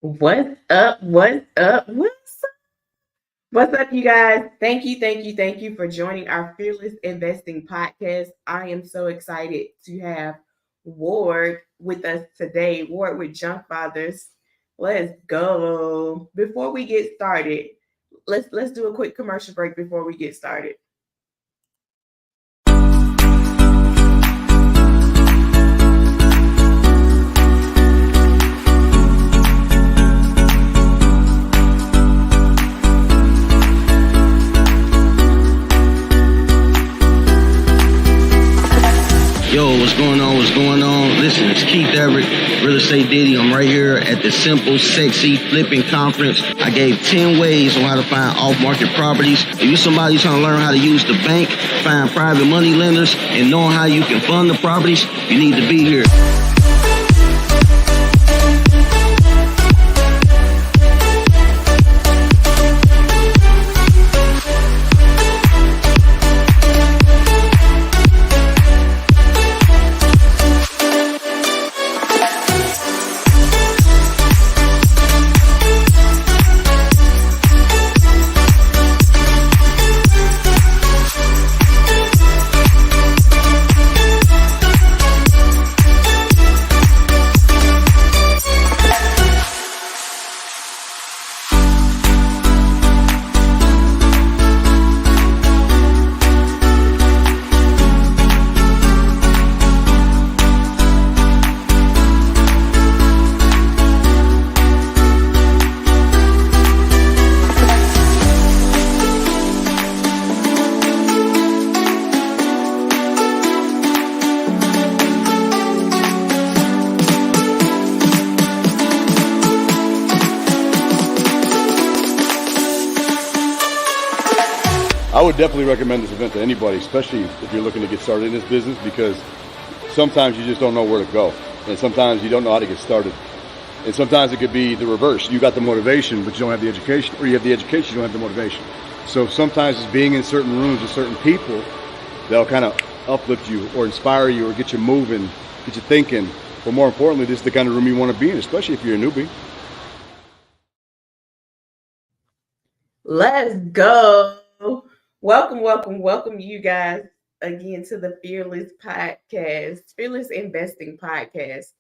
What's up? What's up? What's up, you guys? Thank you for joining our Fearless Investing podcast. I am so excited to have Ward with us today. Ward with Junk Fathers. Let's go. Before we get started, let's do a quick commercial break before we get started. Yo, what's going on? What's going on? Listen, it's Keith Everett, Real Estate Diddy. I'm right here at the Simple Sexy Flipping Conference. I gave 10 ways on how to find off-market properties. If you're somebody trying to learn how to use the bank, find private money lenders, and know how you can fund the properties, you need to be here. I would definitely recommend this event to anybody, especially if you're looking to get started in this business, because sometimes you just don't know where to go, and sometimes you don't know how to get started. And sometimes it could be the reverse. You got the motivation, but you don't have the education, or you have the education, you don't have the motivation. So sometimes it's being in certain rooms with certain people that'll kind of uplift you or inspire you or get you moving, get you thinking. But more importantly, this is the kind of room you want to be in, especially if you're a newbie. Let's go. Welcome, you guys again to the Fearless Podcast, Fearless Investing Podcast.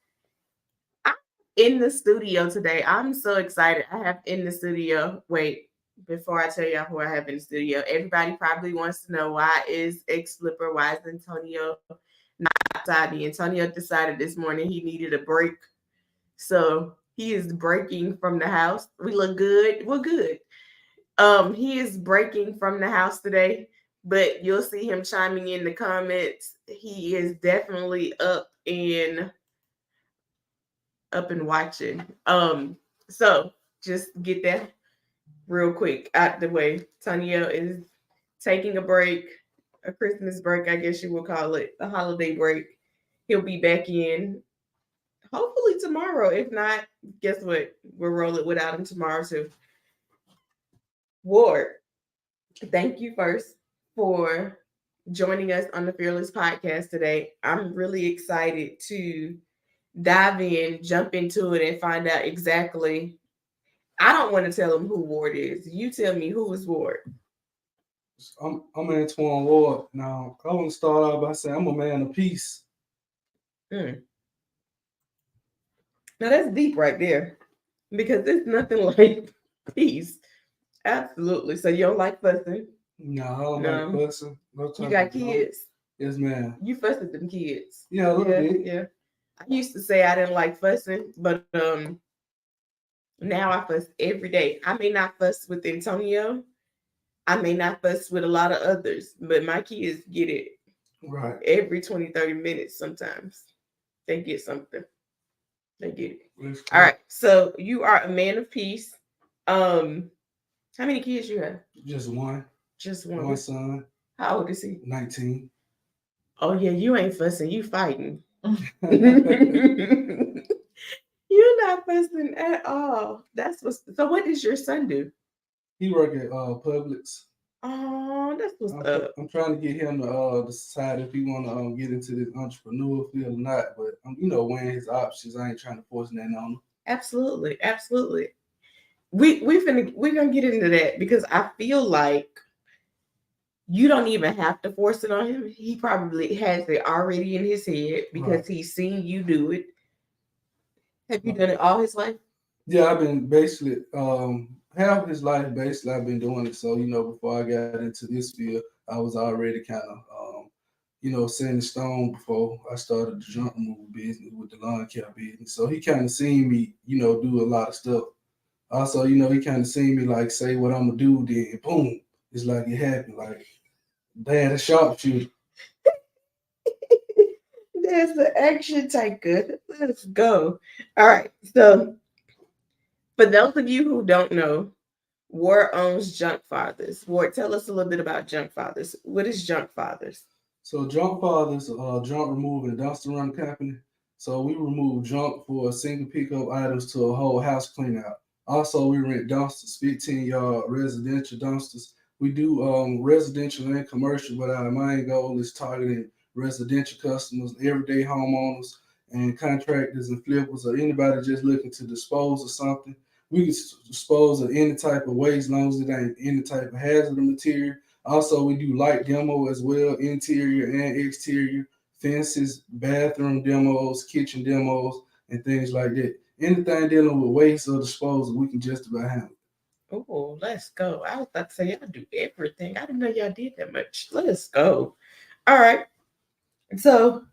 I'm in the studio today. I'm so excited. I have in the studio. Wait, before I tell y'all who I have in the studio, everybody probably wants to know why is X Flipper, why is Antonio not outside? Antonio decided this morning he needed a break. So he is breaking from the house. We look good. We're good. He is breaking from the house today, but you'll see him chiming in the comments. He is definitely up and watching. So just get that real quick out the way. Tanya is taking a break, a Christmas break, I guess you would call it, a holiday break. He'll be back in hopefully tomorrow. If not, guess what? We'll roll it without him tomorrow too. Ward, thank you first for joining us on the Fearless Podcast today. I'm really excited to dive in, jump into it, and find out exactly. I don't want to tell them who Ward is. You tell me, who is Ward? I'm Antoine Ward. Now, I want to start out by saying I'm a man of peace. Now that's deep right there, because there's nothing like peace. Absolutely. So you don't like fussing? No, I don't like fussing. No You got kids? Yes, ma'am. You fuss with them kids? Yeah, a little bit. Yeah. I used to say I didn't like fussing, but now I fuss every day. I may not fuss with Antonio. I may not fuss with a lot of others, but my kids get it. Right. Every 20, 30 minutes sometimes. They get something. They get it. All right. So you are a man of peace. How many kids you have? Just one. Just one. One son. How old is he? 19. Oh yeah, you ain't fussing, you fighting. You're not fussing at all. That's so what does your son do? He work at Publix. Oh, that's what's up. I'm trying to get him to decide if he want to get into this entrepreneur field or not. But weighing his options. I ain't trying to force nothing on him. Absolutely, absolutely. We're gonna get into that because I feel like you don't even have to force it on him. He probably has it already in his head Right. because he's seen you do it. Have you Right. done it all his life? Yeah, I've been basically half of his life basically I've been doing it. So, before I got into this field, I was already kind of setting the stone before I started the junk removal business with the lawn care business. So he kind of seen me, do a lot of stuff. Also, he kind of seen me like say what I'm gonna do, then boom, it's like it happened. Like dad a sharpshooter. There's the action taker. Let's go. All right. So, for those of you who don't know, Ward owns Junk Fathers. Ward, tell us a little bit about Junk Fathers. What is Junk Fathers? So Junk Fathers, junk removal and dumpster run company. So we remove junk for single pickup items to a whole house clean out. Also, we rent dumpsters, 15-yard residential dumpsters. We do residential and commercial, but our main goal is targeting residential customers, everyday homeowners, and contractors and flippers, or anybody just looking to dispose of something. We can dispose of any type of waste, as long as it ain't any type of hazardous material. Also, we do light demo as well, interior and exterior, fences, bathroom demos, kitchen demos, and things like that. Anything dealing with waste or disposal, we can just about handle. Oh, let's go. I was about to say y'all do everything. I didn't know y'all did that much. Let's go. All right. So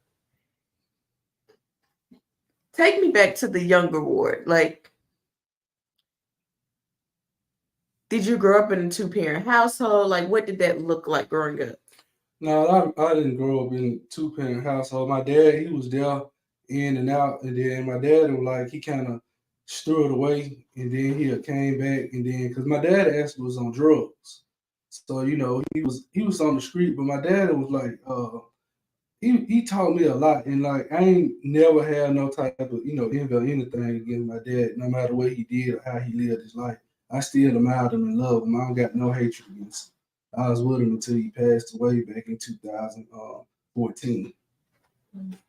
take me back to the younger Ward. Like, did you grow up in a two-parent household? Like, what did that look like growing up? No, I didn't grow up in a two-parent household. My dad, he was there in and out, and then my dad was like, he kind of strayed away, and then he came back, and then because my dad actually was on drugs, so he was on the street, but my dad was like, he taught me a lot, and like I ain't never had no type of envy or anything against my dad, no matter what he did or how he lived his life. I still admired him and love him. I don't got no hatred against him. I was with him until he passed away back in 2014.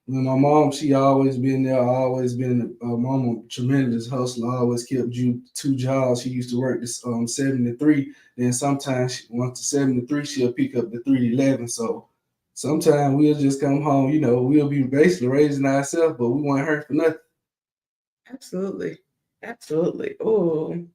My mom, she always been there. Always been a mama, tremendous hustler. Always kept two jobs. She used to work this 7 to 3. Then sometimes once to 7 to 3, she'll pick up the 3 to 11. So sometimes we'll just come home. We'll be basically raising ourselves, but we weren't hurt for nothing. Absolutely. Absolutely. Oh,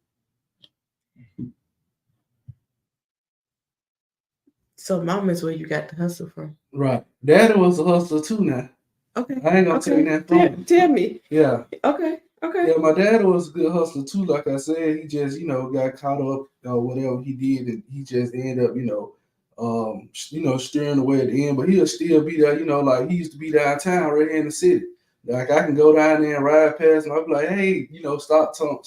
so mom is where you got the hustle from. Right. Daddy was a hustler too. Now Okay. I ain't gonna take Okay. that from him. Tell me. Yeah. Okay. Okay. Yeah, my dad was a good hustler too. Like I said, he just got caught up whatever he did, and he just ended up steering away at the end. But he'll still be there. Like he used to be downtown right here in the city. Like I can go down there and ride past him. I'll be like, hey, stop talk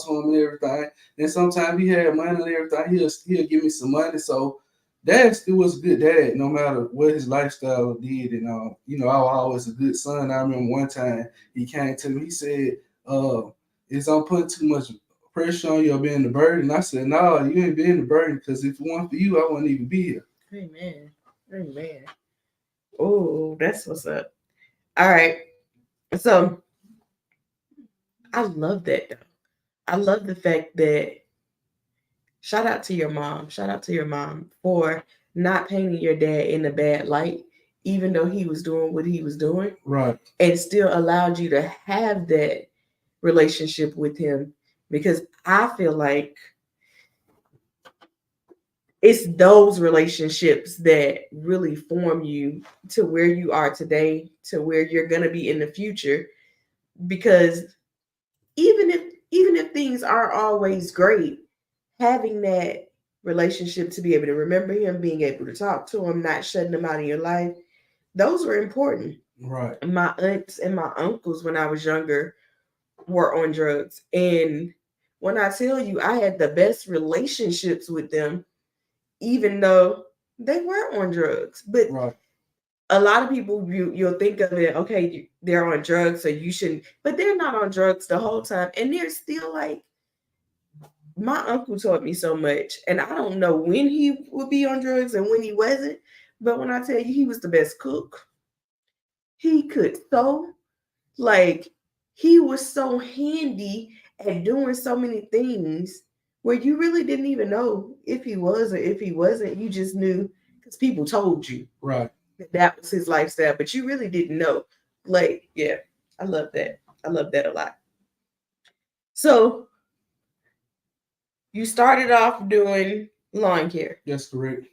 to him and everything. And sometimes he had money and everything. He'll give me some money. So dad still was a good dad, no matter what his lifestyle did. And I was always a good son. I remember one time he came to me. He said, uh, is I'm putting too much pressure on you or being the burden. I said, no, you ain't being the burden because if it weren't for you, I wouldn't even be here. Amen. Amen. Oh, that's what's up. All right. So I love that though. I love the fact that shout out to your mom. Shout out to your mom for not painting your dad in a bad light, even though he was doing what he was doing, Right. and still allowed you to have that relationship with him. Because I feel like it's those relationships that really form you to where you are today, to where you're going to be in the future. Because even if even if things aren't always great, having that relationship to be able to remember him, being able to talk to him, not shutting him out of your life, those were important. Right. My aunts and my uncles when I was younger were on drugs, and when I tell you I had the best relationships with them, even though they were on drugs. But Right. a lot of people, you'll think of it, okay, they're on drugs, so you shouldn't, but they're not on drugs the whole time, and they're still like, my uncle taught me so much, and I don't know when he would be on drugs and when he wasn't, but when I tell you he was the best cook, he could sew, like he was so handy at doing so many things where you really didn't even know if he was or if he wasn't. You just knew because people told you Right. that was his lifestyle, but you really didn't know. Like, yeah, I love that. I love that a lot. So you started off doing lawn care. That's correct.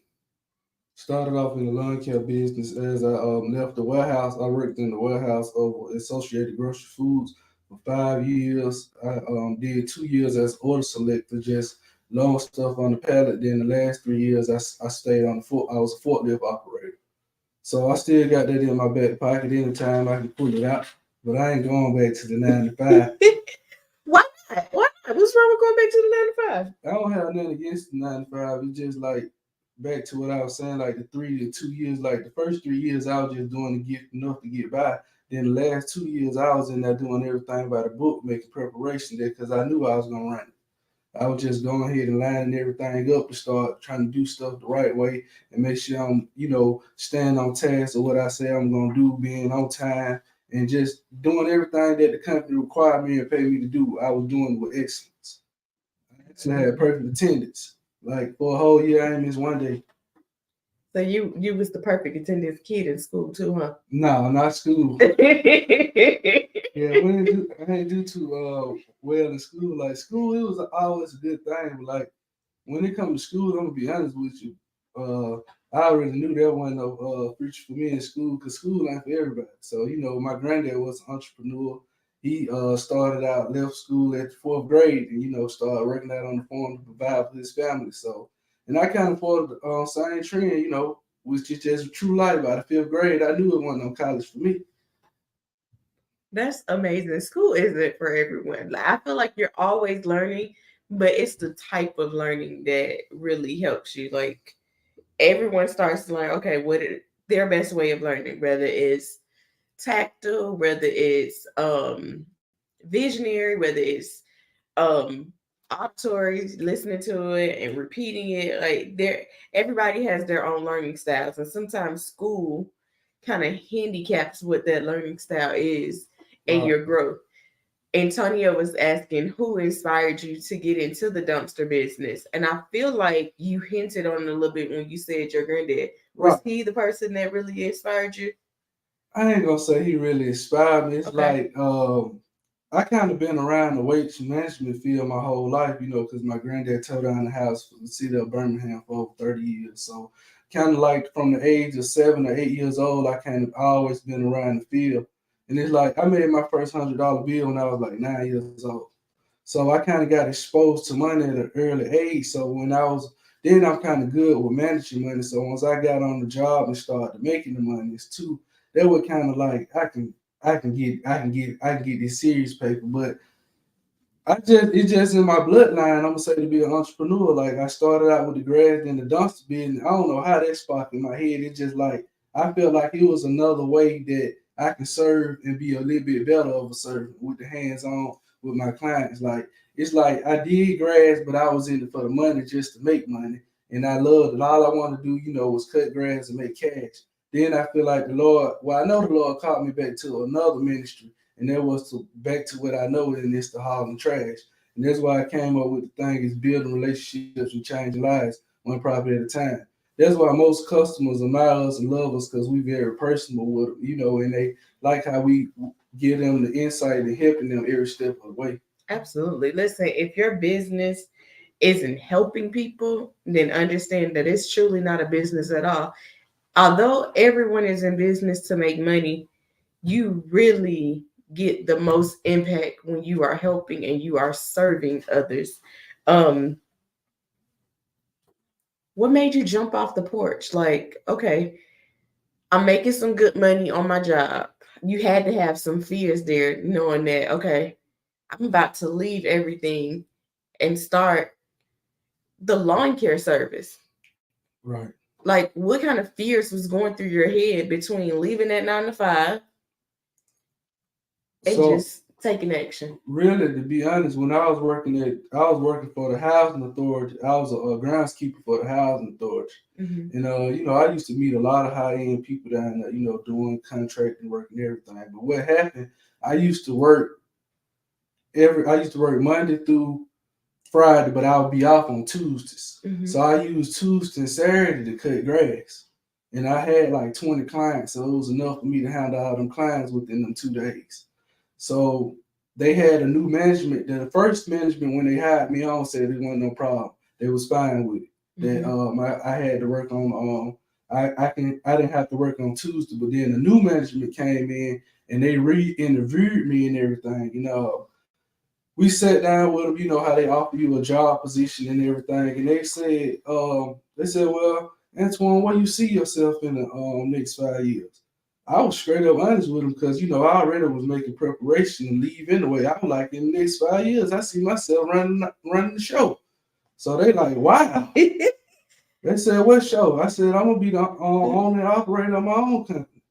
Started off in the lawn care business. As I left the warehouse, I worked in the warehouse of Associated Grocery Foods for 5 years. I did 2 years as order selector, just load stuff on the pallet. Then the last 3 years, I stayed on the foot. I was a forklift operator. So I still got that in my back pocket. Anytime I can pull it out, but I ain't going back to the 9 to 5. Why not? Why not? What's wrong with going back to the 9 to 5? I don't have nothing against the 9 to 5. It's just like back to what I was saying, like the 3 to 2 years, like the first 3 years I was just doing to get enough to get by. Then the last 2 years I was in there doing everything by the book, making preparation there because I knew I was gonna run it. I was just going ahead and lining everything up to start trying to do stuff the right way and make sure I'm, staying on task of what I say I'm gonna do, being on time, and just doing everything that the company required me and paid me to do. I was doing with excellence. I actually had perfect attendance. Like for a whole year, I ain't missed one day. So you was the perfect attendance kid in school too, huh? No, not school. Yeah, I didn't do too well in school. Like school, it was always a good thing. But like when it comes to school, I'm gonna be honest with you. I already knew there wasn't no future for me in school because school ain't for everybody. So my granddad was an entrepreneur. He started out, left school at the 4th grade, and started working out on the farm to provide for his family. So, and I kind of followed the same trend, which is just true life. By the 5th grade, I knew it wasn't no college for me. That's amazing. School isn't for everyone. Like I feel like you're always learning, but it's the type of learning that really helps you. Like everyone starts to learn, okay, what is their best way of learning, whether it's tactile, whether it's visionary, whether it's um auditory, listening to it and repeating it. Like there everybody has their own learning styles. And sometimes school kind of handicaps what that learning style is and Uh, your growth. Antonio was asking who inspired you to get into the dumpster business. And I feel like you hinted on it a little bit when you said your granddad. Was right. he the person that really inspired you? I ain't gonna say he really inspired me. It's Okay. like I kind of been around the waste management field my whole life, because my granddad tore down the house for the city of Birmingham for over 30 years. So kind of like from the age of 7 or 8 years old, I kind of always been around the field. And it's like I made my first $100 bill when I was like 9 years old. So I kind of got exposed to money at an early age. So then I'm kind of good with managing money. So once I got on the job and started making the money, it's too that would kind of like I can get this serious paper, but it's just in my bloodline. I'm gonna say to be an entrepreneur. Like I started out with the grass and the dumpster business. I don't know how that sparked in my head. It's just like I felt like it was another way that I can serve and be a little bit better of a servant with the hands on with my clients. Like it's like I did grass, but I was in it for the money just to make money. And I loved it. All I wanted to do, was cut grass and make cash. Then I feel like the Lord, well, I know the Lord called me back to another ministry, and that was back to what I know, and it's the hauling trash. And that's why I came up with the thing is building relationships and changing lives one property at a time. That's why most customers admire us and love us because we very personal with them, and they like how we give them the insight and helping them every step of the way. Absolutely. Listen, if your business isn't helping people, then understand that it's truly not a business at all. Although everyone is in business to make money, you really get the most impact when you are helping and you are serving others. Um, what made you jump off the porch? Like, okay, I'm making some good money on my job. You had to have some fears there, knowing that, okay, I'm about to leave everything and start the lawn care service. Right. Like, what kind of fears was going through your head between leaving that 9 to 5 and So just taking action? really, to be honest, when I was working for the housing authority. I was a groundskeeper for the housing authority. Mm-hmm. And I used to meet a lot of high end people down there, doing contracting work and everything. But what happened? I used to work. I used to work Monday through Friday, but I would be off on Tuesdays. Mm-hmm. So I used Tuesday and Saturday to cut grass. And I had like 20 clients, so it was enough for me to handle all them clients within them 2 days. So they had a new management. The first management, when they hired me on, said it wasn't no problem. They was fine with it. Mm-hmm. That I had to work on I didn't have to work on Tuesday, but then the new management came in and they re-interviewed me and everything. We sat down with them, how they offer you a job position and everything, and they said, well, Antoine, where you see yourself in the next 5 years? I was straight up honest with them because I already was making preparation to leave anyway. I was like, in the next 5 years, I see myself running the show. So they like, wow. They said, what show? I said, I'm gonna be the owner and operator of my own company.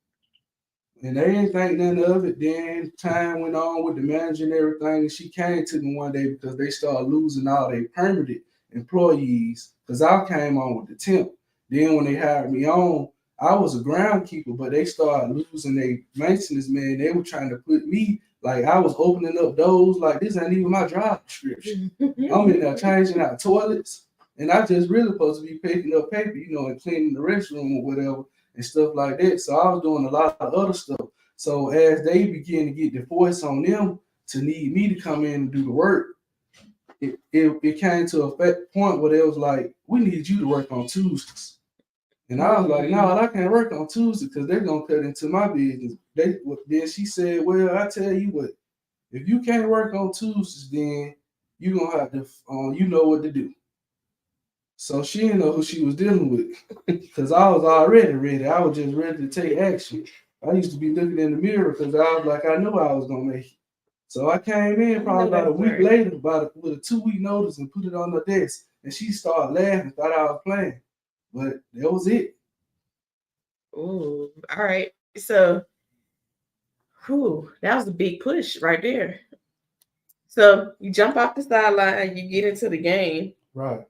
And they didn't think nothing of it. Then time went on with the manager and everything. And she came to me one day because they started losing all their permanent employees. Because I came on with the temp. Then when they hired me on, I was a groundkeeper, but they started losing their maintenance man. They were trying to put me like I was opening up doors. Like this ain't even my job description. I'm in there changing out toilets, and I just really supposed to be picking up paper, and cleaning the restroom or whatever and stuff like that. So I was doing a lot of other stuff. So as they began to get the voice on them to need me to come in and do the work, it came to a point where they was like, we need you to work on Tuesdays. And I was like, no, I can't work on Tuesday because they're going to cut into my business. Then she said, well, I tell you what, if you can't work on Tuesdays, then you're going to have to, you know what to do. So she didn't know who she was dealing with because I was already ready. I was just ready to take action. I used to be looking in the mirror because I was like, I knew I was going to make it. So I came in probably about a week later with a 2-week notice and put it on the desk. And she started laughing, thought I was playing. But that was it. Ooh, all right. So, that was a big push right there. So you jump off the sideline, you get into the game. Right.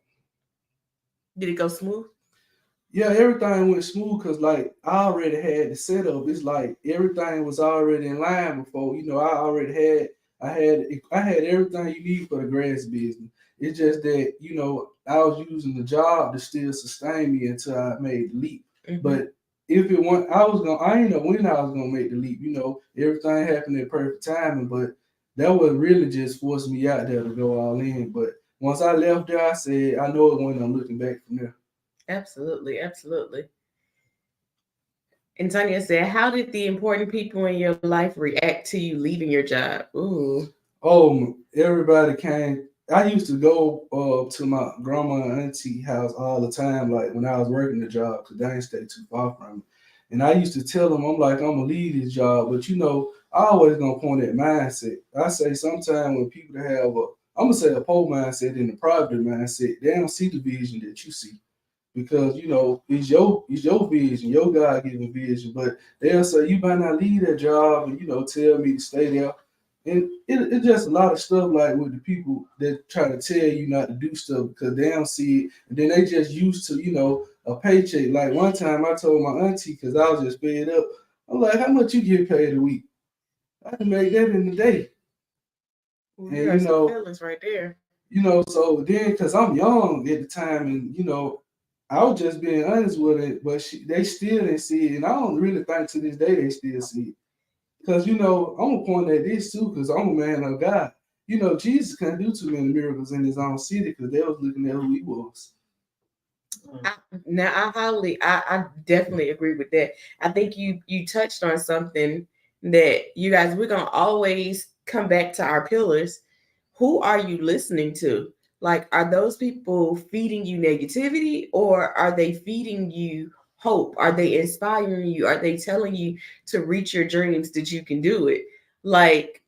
Did it go smooth? Yeah, everything went smooth because like I already had the setup. It's like everything was already in line before. I had everything you need for the grass business. It's just that I was using the job to still sustain me until I made the leap. Mm-hmm. But if it went, I didn't know when I was gonna make the leap. Everything happened at perfect timing, but that would really just force me out there to go all in. But once I left there, I said I know it when I'm looking back from there. Absolutely, absolutely. Antonia said, how did the important people in your life react to you leaving your job? Ooh. Oh, everybody came. I used to go to my grandma and auntie house all the time, like when I was working the job, because they didn't stay too far from me. And I used to tell them, I'm like, I'm going to leave this job. But, I always going to point at mindset. I say sometimes when people have I'm going to say a poor mindset and a positive mindset, they don't see the vision that you see. Because it's your vision, your God given vision. But they'll say you might not leave that job and tell me to stay there. And it's just a lot of stuff like with the people that try to tell you not to do stuff because they don't see it. And then they just used to, a paycheck. Like one time I told my auntie, because I was just fed up, I'm like, how much you get paid a week? I can make that in a day. Well, and some feelings right there. So then because I'm young at the time and I was just being honest with it, but they still didn't see it. And I don't really think to this day they still see it. Because, I'm going to point at this too, because I'm a man of God. Jesus couldn't do too many miracles in his own city because they was looking at who he was. I definitely agree with that. I think you touched on something that you guys, we're going to always come back to our pillars. Who are you listening to? Like, are those people feeding you negativity or are they feeding you hope? Are they inspiring you? Are they telling you to reach your dreams that you can do it? Like,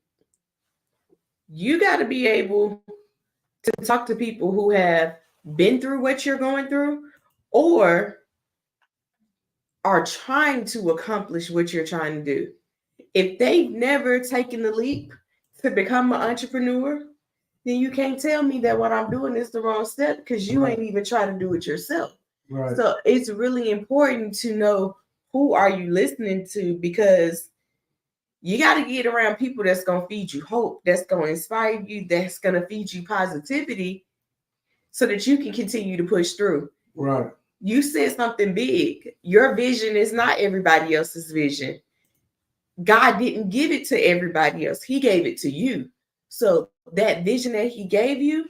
you got to be able to talk to people who have been through what you're going through or are trying to accomplish what you're trying to do. If they've never taken the leap to become an entrepreneur, then you can't tell me that what I'm doing is the wrong step because you ain't even trying to do it yourself. Right. So it's really important to know who are you listening to because You got to get around people that's going to feed you hope, that's going to inspire you, that's going to feed you positivity so that you can continue to push through. Right. You said something big. Your vision is not everybody else's vision. God didn't give it to everybody else. He gave it to you. So that vision that he gave you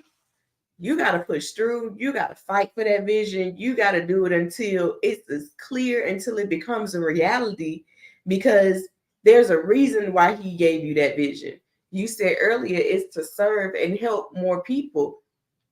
got to push through. You got to fight for that vision. You got to do it until it's as clear, until it becomes a reality, because there's a reason why he gave you that vision. You said earlier it's to serve and help more people.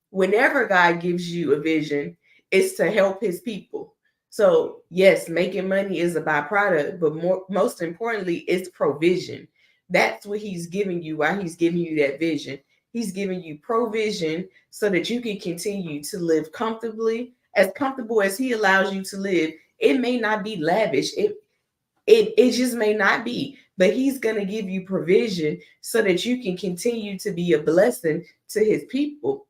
Whenever God gives you a vision, it's to help his people. So, yes, making money is a byproduct, but most importantly, it's provision. That's what he's giving you while he's giving you that vision. He's giving you provision so that you can continue to live comfortably, as comfortable as he allows you to live. It may not be lavish. It just may not be, but he's going to give you provision so that you can continue to be a blessing to his people.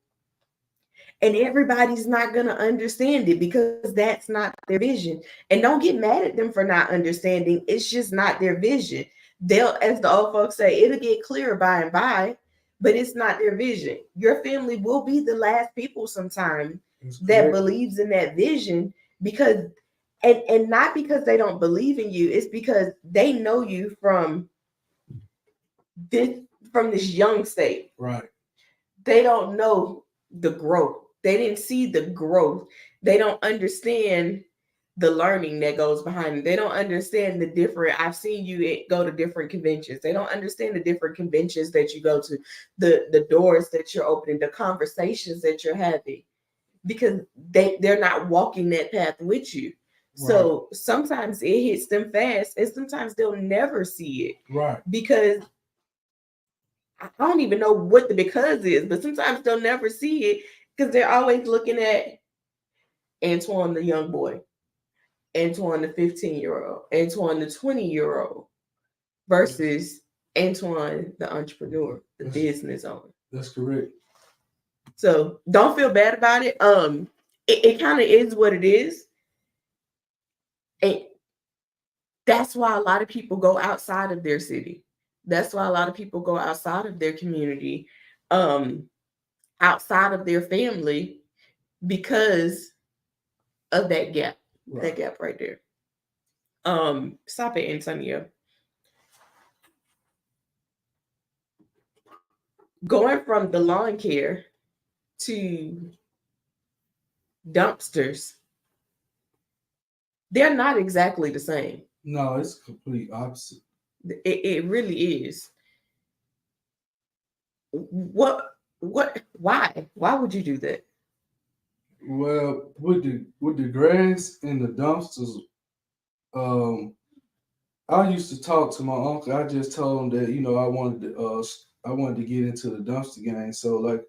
And everybody's not going to understand it because that's not their vision. And don't get mad at them for not understanding. It's just not their vision. They'll, as the old folks say, it'll get clearer by and by, but it's not their vision. Your family will be the last people sometime that believes in that vision, because and not because they don't believe in you, it's because they know you this from this young state. Right. They don't know the growth. They didn't see the growth. They don't understand the learning that goes behind it. They don't understand the different. I've seen you go to different conventions. They don't understand the different conventions that you go to, the doors that you're opening, the conversations that you're having, because they're not walking that path with you. So sometimes it hits them fast, and sometimes they'll never see it. Right. Because I don't even know what the because is, but sometimes they'll never see it because they're always looking at Antoine, the young boy, Antoine, the 15-year-old, Antoine, the 20-year-old, versus Antoine, the entrepreneur, the business owner. That's correct. So don't feel bad about it. It kind of is what it is. And that's why a lot of people go outside of their city. That's why a lot of people go outside of their community, outside of their family, because of that gap. Right. That gap right there. Stop it, Antonio. Going from the lawn care to dumpsters, they're not exactly the same. No, it's complete opposite. It really is. Why would you do that? Well, with the grass and the dumpsters, I used to talk to my uncle. I just told him that I wanted to get into the dumpster game. So like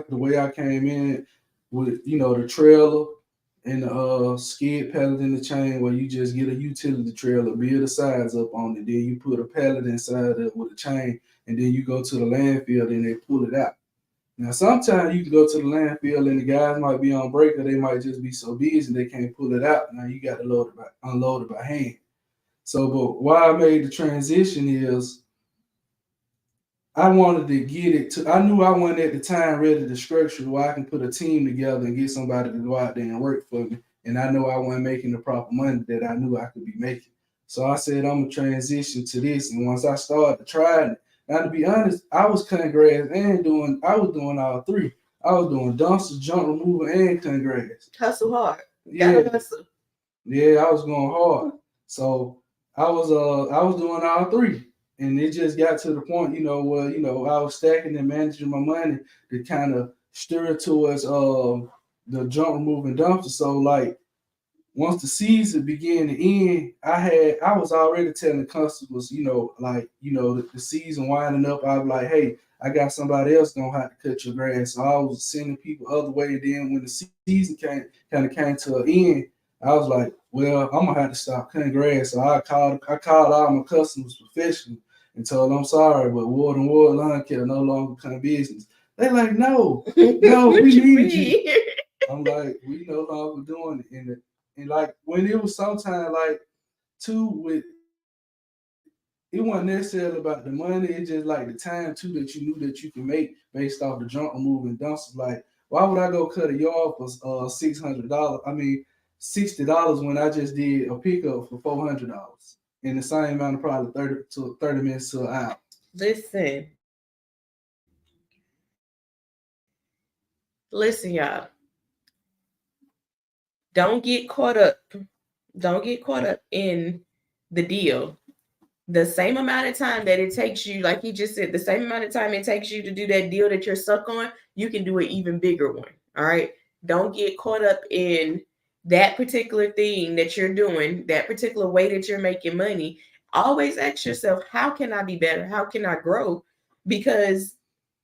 the way I came in with the trailer and the skid pallet in the chain, where you just get a utility trailer, build the sides up on it, then you put a pallet inside it with a chain, and then you go to the landfill and they pull it out. Now, sometimes you can go to the landfill and the guys might be on break, or they might just be so busy they can't pull it out. Now you got to unload it by hand. So, but why I made the transition is I wanted to get it to, I knew I wasn't at the time ready to structure where I can put a team together and get somebody to go out there and work for me. And I know I wasn't making the proper money that I knew I could be making. So I said, I'm going to transition to this. And once I started trying it, now to be honest, I was cutting grass and I was doing all three. I was doing dumpster, junk removal, and cutting grass. Hustle hard. Gotta hustle. Yeah, I was going hard. So I was doing all three. And it just got to the point, where, I was stacking and managing my money to kind of steer towards the junk removing dumpster. So like once the season began to end, I was already telling customers, the season winding up, I was like, hey, I got somebody else gonna have to cut your grass. So I was sending people other way. And then when the season came to an end, I was like, well, I'm gonna have to stop cutting grass. So I called all my customers professionally and told them I'm sorry, but Ward and Ward Lawn Care no longer come business. They're like, no, we need you. I'm like, we no longer doing it. And like when it was sometime like two with it wasn't necessarily about the money. It's just like the time too that you knew that you can make based off the junk removing dumpsters. Like, why would I go cut a yard for $600? I mean, $60 when I just did a pickup for $400 in the same amount of probably 30 minutes to an hour. Listen, listen, y'all. Don't get caught up. Don't get caught up in the deal. The same amount of time that it takes you, like he just said, the same amount of time it takes you to do that deal that you're stuck on, you can do an even bigger one. All right. Don't get caught up in that particular thing that you're doing, that particular way that you're making money. Always ask yourself, how can I be better? How can I grow? Because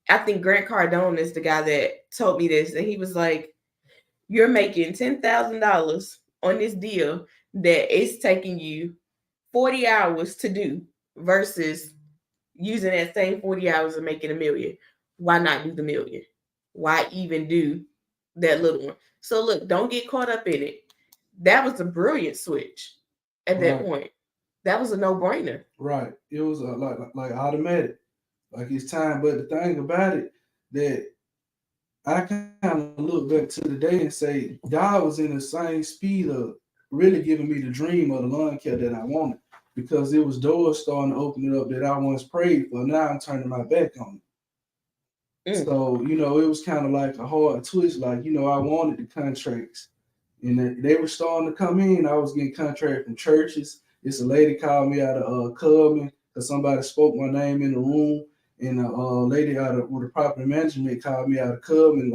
I think Grant Cardone is the guy that told me this, and he was like, you're making $10,000 on this deal that it's taking you 40 hours to do versus using that same 40 hours and making $1 million. Why not do the million? Why even do that little one? So look, don't get caught up in it. That was a brilliant switch at that point. That was a no-brainer. Right. It was like automatic. Like it's time. But the thing about it that I kind of look back to the day and say, God was in the same speed of really giving me the dream of the lawn care that I wanted because it was doors starting to open it up that I once prayed for. Now I'm turning my back on it. So, it was kind of like a hard twist. Like, I wanted the contracts and they were starting to come in. I was getting contracts from churches. This a lady called me out of Coleman because somebody spoke my name in the room. And a lady out of with the property management called me out of Coleman,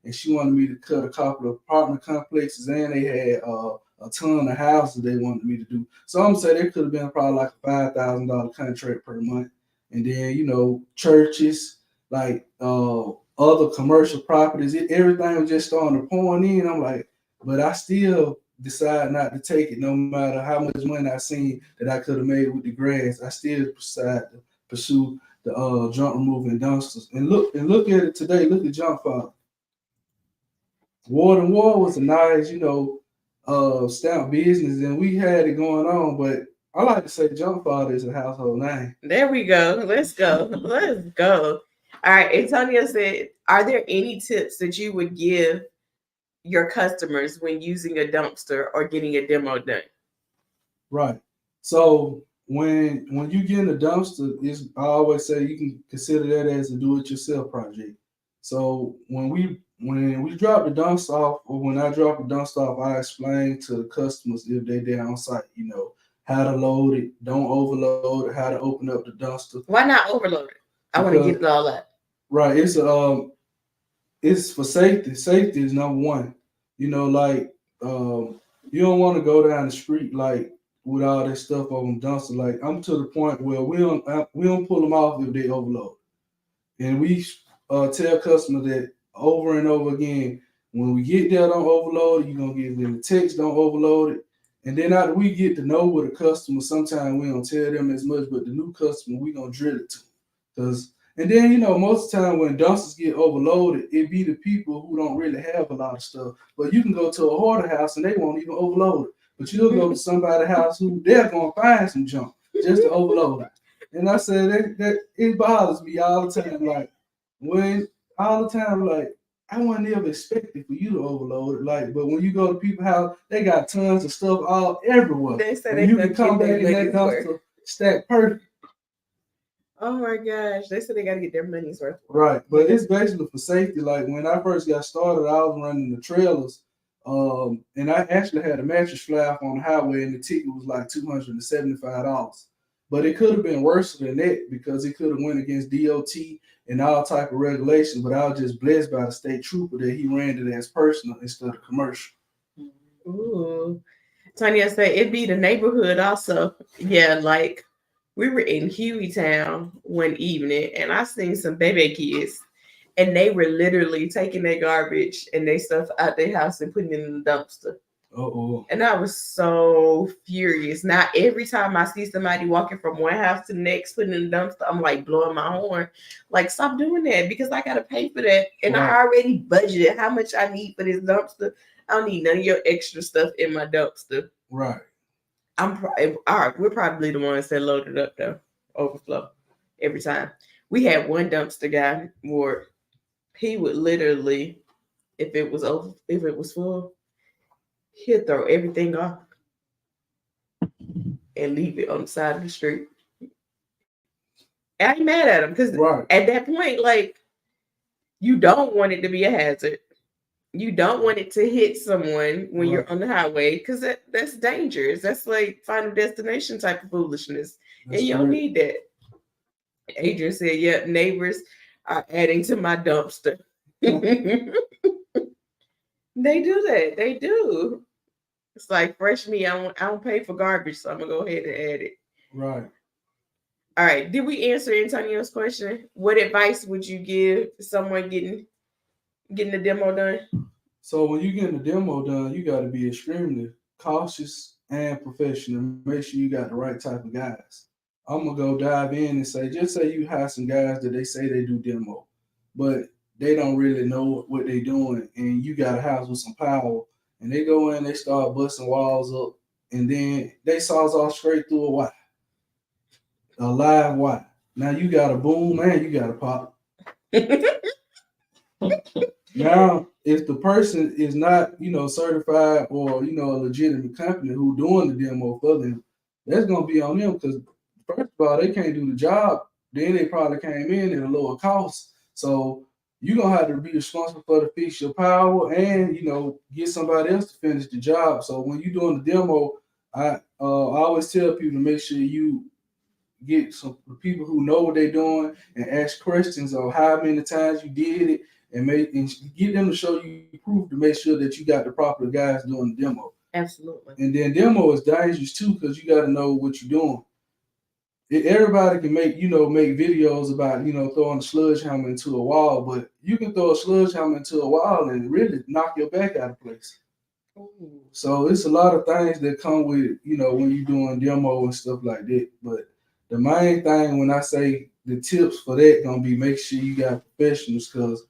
and she wanted me to cut a couple of apartment complexes, and they had a ton of houses they wanted me to do. So I'm saying there could have been probably like a $5,000 contract per month. And then, churches, like other commercial properties, everything was just starting to pour in. I'm like, but I still decide not to take it, no matter how much money I seen that I could have made with the grass. I still decide to pursue the junk removing dumpsters. And look at it today. Look at Junk Father. Ward and Ward was a nice, stamp business, and we had it going on. But I like to say Junk Father is a household name. There we go. Let's go. Let's go. All right. Antonio said, are there any tips that you would give your customers when using a dumpster or getting a demo done? Right. So when you get in a dumpster, I always say you can consider that as a do-it-yourself project. So when we drop the dumpster off, or when I drop the dumpster off, I explain to the customers if they're there on site, how to load it, don't overload it, how to open up the dumpster. Why not overload it? I want to get it all up. Right. It's for safety. Safety is number one. You don't want to go down the street with all that stuff on dumpster. Like I'm to the point where we don't pull them off if they overload. And we tell customers that over and over again, when we get there, don't overload it. You're gonna give them the text, don't overload it. And then after we get to know with a customer, sometimes we don't tell them as much, but the new customer, we gonna drill it to. And then, most of the time when dumpsters get overloaded, it be the people who don't really have a lot of stuff. But you can go to a hoarder house and they won't even overload it. But you'll go to somebody's house who they're going to find some junk just to overload it. And I said that it bothers me all the time. Like, I wasn't ever expecting for you to overload it. But when you go to people's house, they got tons of stuff all everywhere. They say and you can come back in that dumpster stacked perfect. Oh my gosh. They said they got to get their money's worth. Right. But it's basically for safety. Like when I first got started, I was running the trailers. And I actually had a mattress fly off on the highway and the ticket was like $275. But it could have been worse than that because it could have went against DOT and all type of regulations. But I was just blessed by the state trooper that he ran it as personal instead of commercial. Ooh. Tanya said it'd be the neighborhood also. Yeah, like we were in Hueytown one evening and I seen some baby kids and they were literally taking their garbage and their stuff out their house and putting it in the dumpster. Uh-oh. And I was so furious. Now, every time I see somebody walking from one house to the next, putting in the dumpster, I'm like blowing my horn. Like, stop doing that because I got to pay for that. And right. I already budgeted how much I need for this dumpster. I don't need none of your extra stuff in my dumpster. Right. All right, we're probably the ones that loaded up, though. overflow every time. We had one dumpster guy where he would literally, if it was full, he'd throw everything off and leave it on the side of the street. I ain't mad at him because Right. at that point, like, you don't want it to be a hazard. You don't want it to hit someone when Right. you're on the highway because that's dangerous. That's like final destination type of foolishness. That's And you don't correct. need that. Adrian said, yep, neighbors are adding to my dumpster. They do that. They do. It's like fresh meat. I don't pay for garbage, so I'm gonna go ahead and add it. Right. All right. Did we answer Antonio's question? What advice would you give someone getting the demo done? So when you get the demo done, you got to be extremely cautious and professional. Make sure you got the right type of guys. I'm gonna go dive in and say, just say you have some guys that they say they do demo, but they don't really know what they're doing, and you got a house with some power, and they go in, they start busting walls up, and then they saws off straight through a live wire. Now you got a boom and you got a pop. Now, if the person is not, certified or, a legitimate company who doing the demo for them, that's gonna be on them because first of all, they can't do the job. Then they probably came in at a lower cost. So you're gonna have to be responsible for the fix your power and get somebody else to finish the job. So when you're doing the demo, I always tell people to make sure you get some people who know what they're doing and ask questions on how many times you did it and get them to show you proof to make sure that you got the proper guys doing the demo. Absolutely. And then demo is dangerous too because you got to know what you're doing. Everybody can make videos about throwing a sledgehammer into a wall, but you can throw a sledgehammer into a wall and really knock your back out of place. Ooh. So it's a lot of things that come with when you're doing demo and stuff like that. But the main thing when I say the tips for that gonna be make sure you got professionals because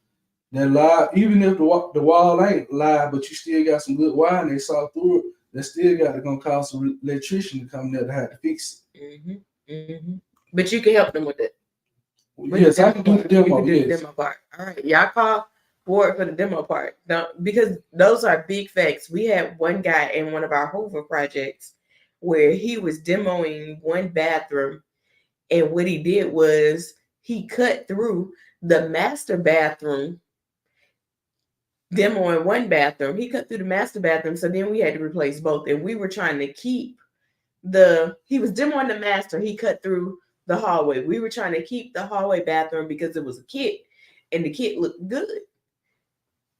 that live, even if the wall ain't live, but you still got some good wire and they saw through it, that still gonna cost an electrician to come there to have to fix it. Mm-hmm. Mm-hmm. But you can help them with it. Yes, I can do the demo. You can do the demo part. All right, y'all call Ward for the demo part. Now, because those are big facts. We had one guy in one of our Hoover projects where he was demoing one bathroom, and what he did was he cut through the master bathroom, demoing one bathroom. He cut through the master bathroom, so then we had to replace both, and we were trying to keep he was demoing the master. He cut through the hallway. We were trying to keep the hallway bathroom because it was a kit and the kit looked good.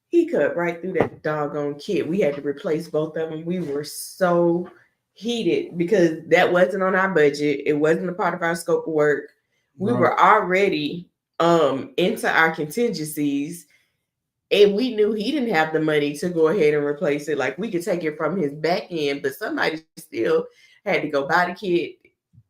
He cut right through that doggone kit. We had to replace both of them. We were so heated because that wasn't on our budget. It wasn't a part of our scope of work. We were already into our contingencies, and we knew he didn't have the money to go ahead and replace it. Like, we could take it from his back end, but somebody still had to go buy the kit,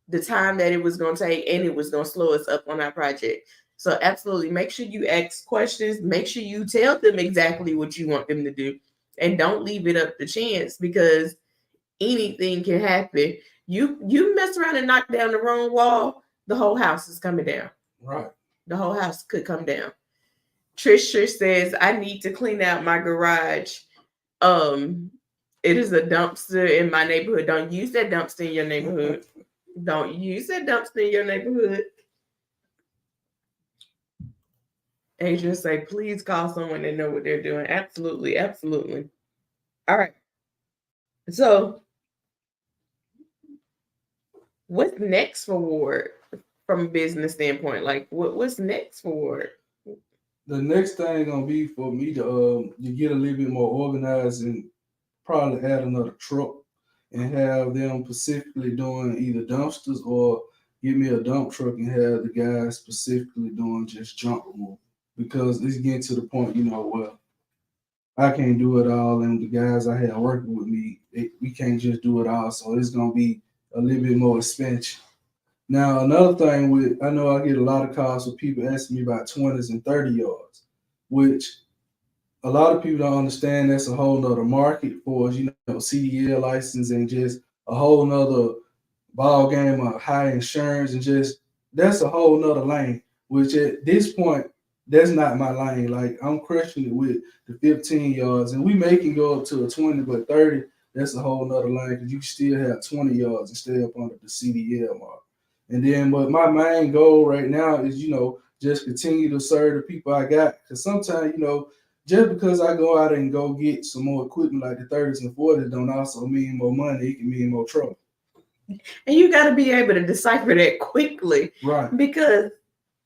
the time that it was going to take, and it was going to slow us up on our project. So absolutely, make sure you ask questions. Make sure you tell them exactly what you want them to do, and don't leave it up to chance because anything can happen. You mess around and knock down the wrong wall, the whole house is coming down. Right. The whole house could come down. Trisha says, I need to clean out my garage. It is a dumpster in my neighborhood. Don't use that dumpster in your neighborhood. Don't use that dumpster in your neighborhood. Adrian say, please call someone that know what they're doing. Absolutely, absolutely. All right. So, what's next for Ward from a business standpoint? Like, what's next for Ward? The next thing gonna be for me to get a little bit more organized and probably add another truck and have them specifically doing either dumpsters or give me a dump truck and have the guys specifically doing just junk removal because it's getting to the point, well, I can't do it all, and the guys I have working with me, we can't just do it all, so it's gonna be a little bit more expansion. Now, another thing I know I get a lot of calls with people asking me about 20s and 30 yards, which a lot of people don't understand that's a whole nother market for us, CDL license and just a whole nother ball game of high insurance and just that's a whole nother lane. Which at this point, that's not my lane. Like I'm crushing it with the 15 yards, and we may can go up to a 20, but 30, that's a whole nother lane because you still have 20 yards and stay up under the CDL mark. And then, but my main goal right now is, just continue to serve the people I got. Because sometimes, just because I go out and go get some more equipment like the 30s and 40s don't also mean more money. It can mean more trouble. And you got to be able to decipher that quickly. Right. Because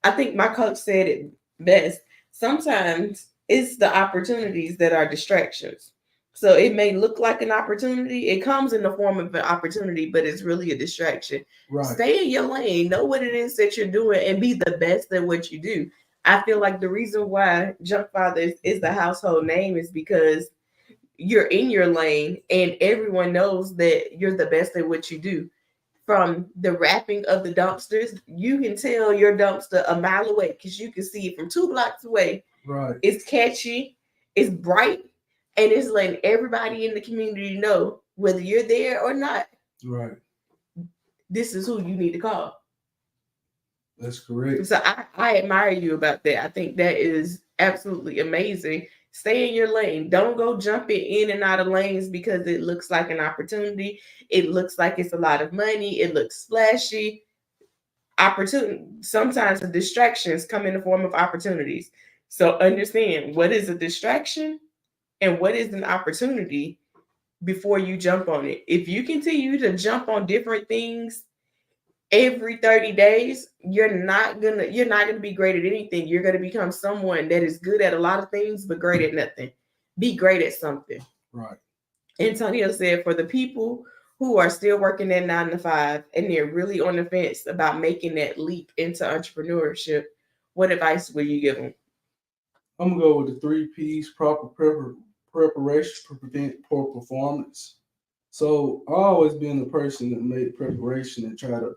I think my coach said it best. Sometimes it's the opportunities that are distractions. So it may look like an opportunity. It comes in the form of an opportunity, but it's really a distraction. Right. Stay in your lane. Know what it is that you're doing and be the best at what you do. I feel like the reason why Junk Fathers is the household name is because you're in your lane and everyone knows that you're the best at what you do. From the wrapping of the dumpsters, you can tell your dumpster a mile away because you can see it from 2 blocks away. Right. It's catchy, it's bright, and it's letting everybody in the community know whether you're there or not. Right. This is who you need to call. That's correct. So I admire you about that. I think that is absolutely amazing. Stay in your lane. Don't go jumping in and out of lanes because it looks like an opportunity. It looks like it's a lot of money. It looks splashy. Opportunity. Sometimes the distractions come in the form of opportunities. So understand what is a distraction and what is an opportunity before you jump on it. If you continue to jump on different things every 30 days, you're not gonna be great at anything. You're gonna become someone that is good at a lot of things but great at nothing. Be great at something. Right. Antonio said for the people who are still working at 9 to 5 and they're really on the fence about making that leap into entrepreneurship, what advice would you give them? I'm gonna go with the 3 P's: proper preparation to prevent poor performance. So I always been the person that made preparation and try to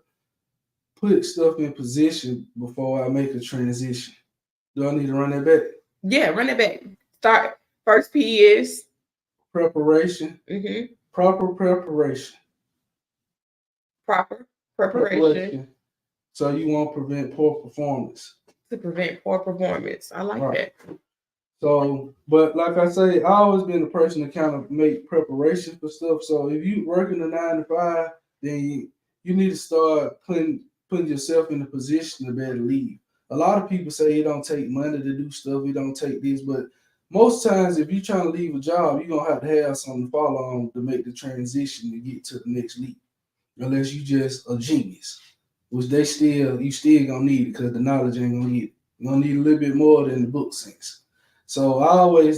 put stuff in position before I make a transition. Do I need to run that back? Yeah, run it back. Start. First P is Preparation. Proper preparation. Proper preparation. So you won't prevent poor performance. To prevent poor performance. I like that. So, but like I say, I always been the person to kind of make preparation for stuff. So if you working a 9 to 5, then you need to start putting yourself in a position to be able to leave. A lot of people say it don't take money to do stuff, it don't take this, but most times if you're trying to leave a job, you're gonna have something to follow on to make the transition to get to the next leap. Unless you just a genius, which you still gonna need it because the knowledge ain't gonna get it. You're gonna need a little bit more than the book sense. So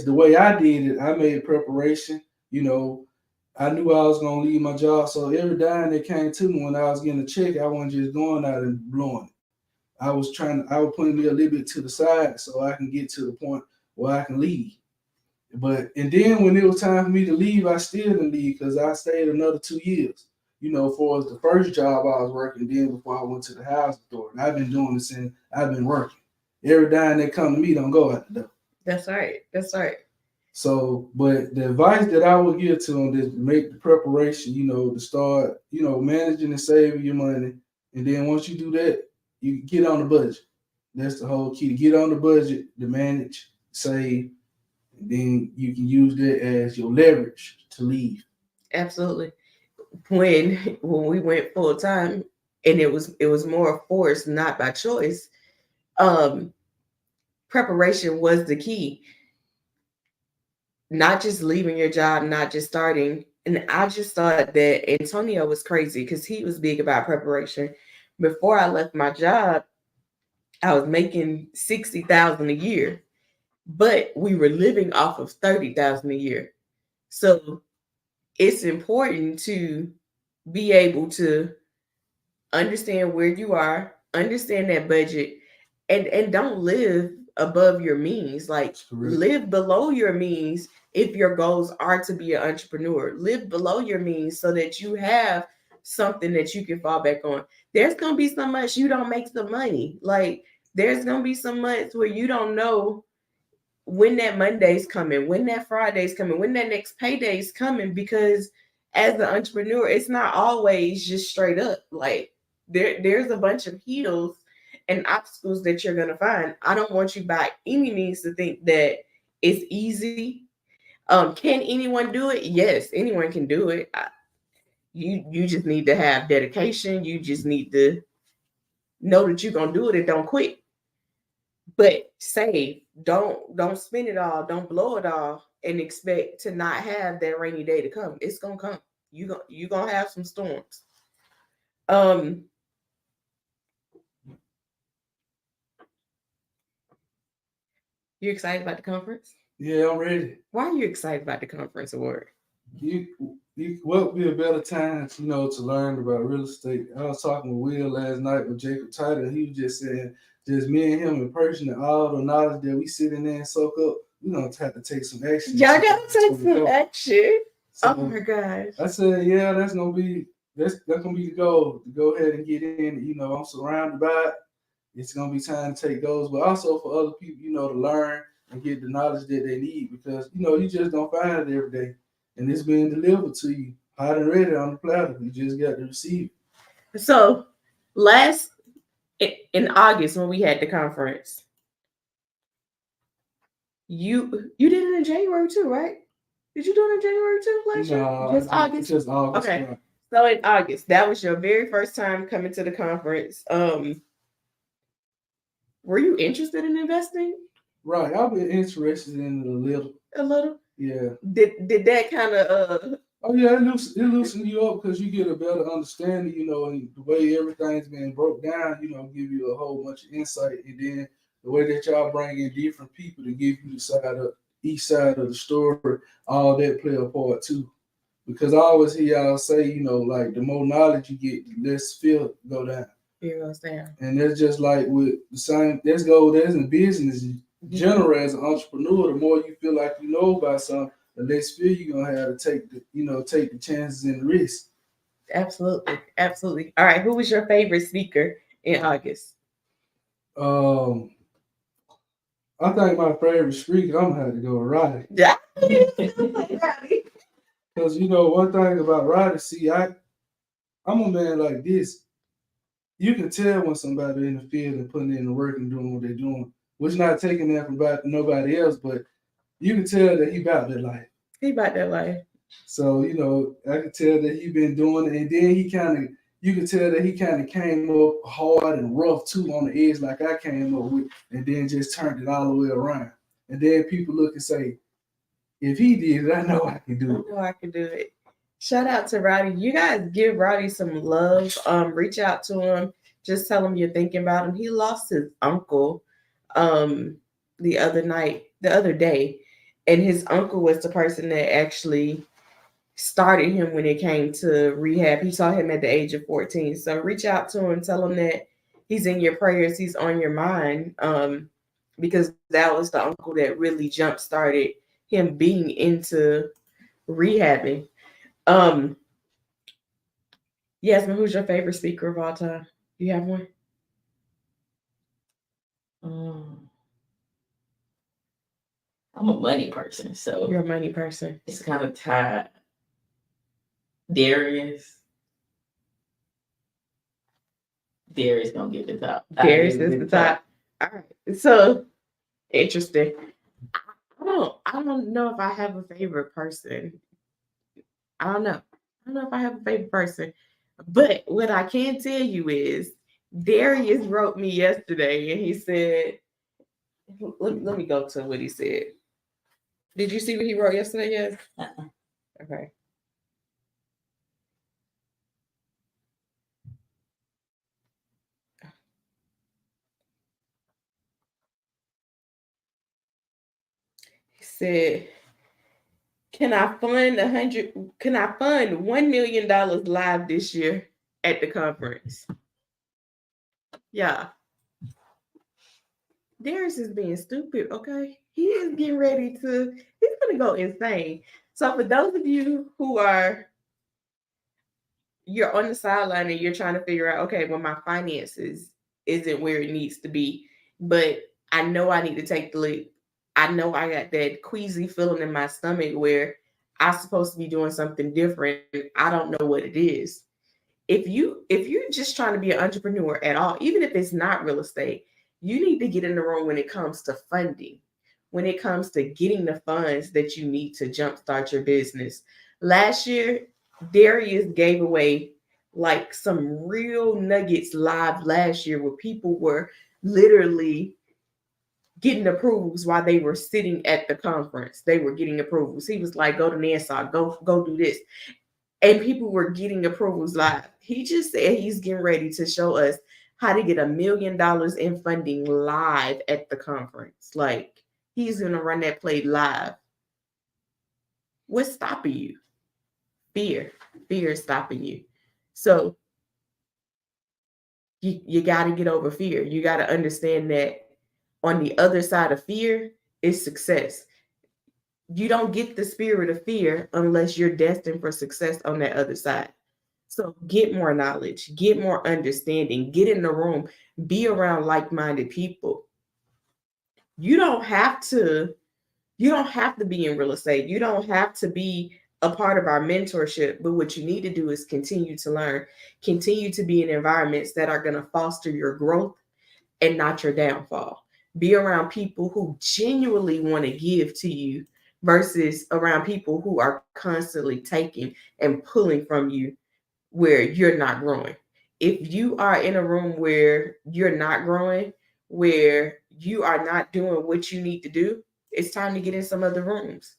the way I did it, I made preparation. I knew I was gonna leave my job. So every dime that came to me when I was getting a check, I wasn't just going out and blowing it. I was putting me a little bit to the side so I can get to the point where I can leave. And then when it was time for me to leave, I still didn't leave because I stayed another 2 years. For the first job I was working, then before I went to the housing authority. I've been doing this since I've been working. Every dime that come to me don't go out the door. That's right. That's right. So, but the advice that I would give to them is to make the preparation, to start, managing and saving your money. And then once you do that, you get on the budget. That's the whole key, to get on the budget, to manage, save, and then you can use that as your leverage to leave. Absolutely. When we went full time, and it was more forced, not by choice. Preparation was the key. Not just leaving your job, not just starting. And I just thought that Antonio was crazy because he was big about preparation. Before I left my job, I was making 60,000 a year, but we were living off of 30,000 a year. So it's important to be able to understand where you are, understand that budget, and don't live above your means. Like live below your means if your goals are to be an entrepreneur. Live below your means so that you have something that you can fall back on. There's gonna be some months you don't make the money. Like there's gonna be some months where you don't know when that Monday's coming, when that Friday's coming, when that next payday's coming, because as an entrepreneur, it's not always just straight up. Like There's a bunch of hills and obstacles that you're gonna find. I don't want you by any means to think that it's easy. Can anyone do it? Yes, anyone can do it. You just need to have dedication. You just need to know that you're gonna do it and don't quit. But save. Don't spend it all. Don't blow it all and expect to not have that rainy day to come. It's gonna come. You gonna have some storms. Um, you excited about the conference? Yeah, I'm ready. Why are you excited about the conference award? You, what would be a better time, to learn about real estate? I was talking with Will last night with Jacob Title. He was just saying, just me and him in person, and all the knowledge that we sit in there and soak up, we gonna have to take some action. Y'all gotta take some action. So, oh my gosh! I said, yeah, that's gonna be the goal to go ahead and get in. I'm surrounded by it. It's gonna be time to take those, but also for other people, to learn and get the knowledge that they need, because you just don't find it every day, and it's being delivered to you hot and ready on the platter. You just got to receive it. So last in August when we had the conference, you did it in January too, right? Did you do it in January too last year? Just August. Just August. Okay. Right. So in August, that was your very first time coming to the conference. Were you interested in investing? Right, I've been interested in it a little. A little? Yeah. Did that kind of Oh yeah, it loosens you up because you get a better understanding, and the way everything's been broke down, give you a whole bunch of insight, and then the way that y'all bring in different people to give you each side of the story, all that play a part too. Because I always hear y'all say, like the more knowledge you get, the less fear go down. Fear goes down. And that's just like with the same. That's in business. General as an entrepreneur, the more you feel like you know about something, the less fear you're gonna have to take the chances and the risks. Absolutely, absolutely. All right, who was your favorite speaker in August? I think my favorite speaker, I'm gonna have to go with Roddy. Yeah. Because one thing about Roddy, see, I'm a man like this. You can tell when somebody in the field and putting in the work and doing what they're doing. Which not taking that from nobody else, but you can tell that he about that life. He about that life. So, I can tell that he been doing it, and then you can tell that he kind of came up hard and rough too on the edge like I came up with, and then just turned it all the way around. And then people look and say, if he did it, I know I can do it. I know I can do it. Shout out to Roddy. You guys give Roddy some love. Reach out to him. Just tell him you're thinking about him. He lost his uncle the other day, and his uncle was the person that actually started him when it came to rehab. He saw him at the age of 14. So reach out to him, tell him that he's in your prayers, he's on your mind, because that was the uncle that really jump started him being into rehabbing. Yasmin, who's your favorite speaker of all time? Do you have one? I'm a money person, so you're a money person. It's kind of tied. Darius gonna get the top. Darius is the top. All right. So interesting. I don't know if I have a favorite person. I don't know if I have a favorite person. But what I can tell you is Darius wrote me yesterday and he said, let me go to what he said. Did you see what he wrote yesterday? Yes. Okay. He said, Can I fund $1 million live this year at the conference? Yeah. Darius is being stupid, okay? He is getting ready he's gonna go insane. So for those of you who you're on the sideline and you're trying to figure out, okay, well, my finances isn't where it needs to be, but I know I need to take the leap. I know I got that queasy feeling in my stomach where I'm supposed to be doing something different. I don't know what it is. if you're just trying to be an entrepreneur at all, even if it's not real estate, you need to get in the room when it comes to funding, when it comes to getting the funds that you need to jumpstart your business. Last year, Darius gave away like some real nuggets live last year where people were literally getting approvals while they were sitting at the conference. They were getting approvals. He was like, go to NASAR, go do this. And people were getting approvals live. He just said he's getting ready to show us how to get $1 million in funding live at the conference. Like, he's gonna run that play live. What's stopping you? Fear. Fear is stopping you. So you got to get over fear. You got to understand that on the other side of fear is success. You don't get the spirit of fear unless you're destined for success on that other side. So get more knowledge, get more understanding, get in the room, be around like-minded people. You don't have to be in real estate. You don't have to be a part of our mentorship, but what you need to do is continue to learn, continue to be in environments that are going to foster your growth and not your downfall. Be around people who genuinely want to give to you versus around people who are constantly taking and pulling from you where you're not growing. If you are in a room where you're not growing, where you are not doing what you need to do, it's time to get in some other rooms.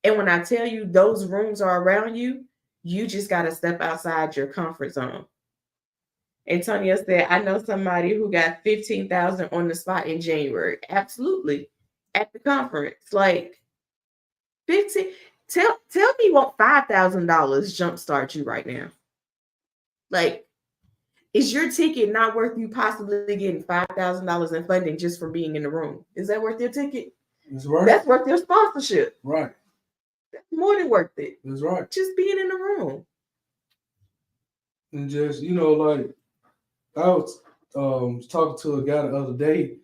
And when I tell you those rooms are around you, you just got to step outside your comfort zone. Antonio said, I know somebody who got 15,000 on the spot in January. Absolutely. At the conference. Like 15. Tell me what $5,000 jumpstart you right now. Like, is your ticket not worth you possibly getting $5,000 in funding just for being in the room? Is that worth your ticket? It's worth That's worth your sponsorship. Right. That's more than worth it. That's right. Just being in the room. And just, like I was talking to a guy the other day,